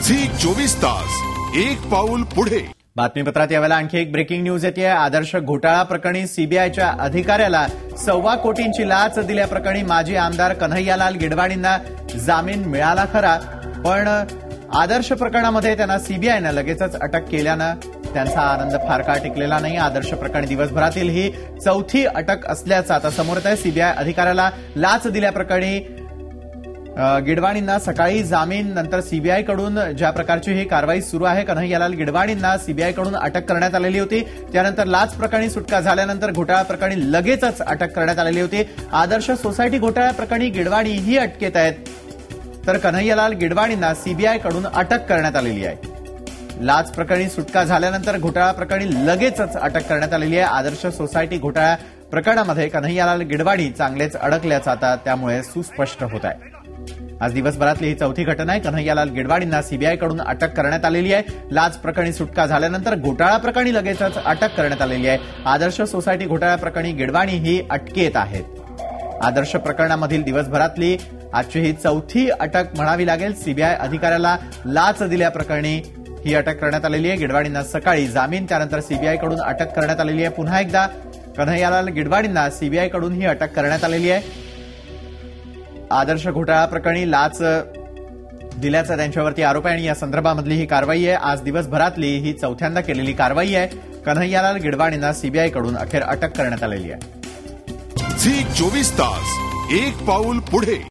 Zee 24 तास एक पाऊल पुढे। बातमीपत्रात यावेळेला आणखी एक ब्रेकिंग न्यूज येते। आदर्श घोटाळा प्रकरणी सीबीआयच्या अधिकाऱ्याला 1.25 कोटींची लाच दिल्याप्रकरणी माजी आमदार कन्हैयालाल गिडवाणींना जामीन मिळाला खरा, पण आदर्श प्रकरणामध्ये त्यांना सीबीआयनं लगेचच अटक केल्यानं त्यांचा आनंद फार काळ टिकलेला नाही। आदर्श प्रकरणी दिवसभरातील ही चौथी अटक असल्याचं आता समोर येत आहे। सीबीआय अधिकाऱ्याला लाच दिल्याप्रकरणी गिडवाणींना सकाळी जामीन, नंतर सीबीआयकडून ज्या प्रकारची ही कारवाई सुरू आहे, कन्हैयालाल गिडवाणींना सीबीआयकडून अटक करण्यात आलेली होती। त्यानंतर लाच प्रकरणी सुटका झाल्यानंतर घोटाळा प्रकरणी लगेचच अटक करण्यात आलेली होती। आदर्श सोसायटी घोटाळा प्रकरणी गिडवाणी ही अटकेत आहेत, तर कन्हैयालाल गिडवाणींना सीबीआयकडून अटक करण्यात आलेली आहे। लाच प्रकरणी सुटका झाल्यानंतर घोटाळा प्रकरणी लगेचच अटक करण्यात आलेली आहे। आदर्श सोसायटी घोटाळा प्रकरणामध्ये कन्हैयालाल गिडवाणी चांगलेच अडकल्याचं आता त्यामुळे सुस्पष्ट होत आहे। आज दिवसभरातली ही चौथी घटना आहे। कन्हैयालाल गिडवाणींना सीबीआयकडून अटक करण्यात आलेली आहे। लाच प्रकरणी सुटका झाल्यानंतर घोटाळा प्रकरणी लगेचच अटक करण्यात आलेली आहे। आदर्श सोसायटी घोटाळा प्रकरणी गिडवाणी ही अटकेत आहेत। आदर्श प्रकरणामधील दिवसभरातली आजची ही चौथी अटक म्हणावी लागेल। सीबीआय अधिकाऱ्याला लाच दिल्याप्रकरणी ही अटक करण्यात आलेली आहे। गिडवाणींना सकाळी जामीन, त्यानंतर सीबीआयकडून अटक करण्यात आलेली आहे। पुन्हा एकदा कन्हैयालाल गिडवाणींना सीबीआयकडून ही अटक करण्यात आलेली आहे। आदर्श घोटाळा प्रकरणी लाच दिल्याचा त्यांच्यावरती आरोप आहे आणि या संदर्भामधली ही कारवाई आहे। आज दिवसभरातली ही चौथ्यांदा केलेली कारवाई आहे। कन्हैयालाल गिडवाणींना सीबीआयकडून अखेर अटक करण्यात आलेली आहे। झी 24 तास एक पाऊल पुढे।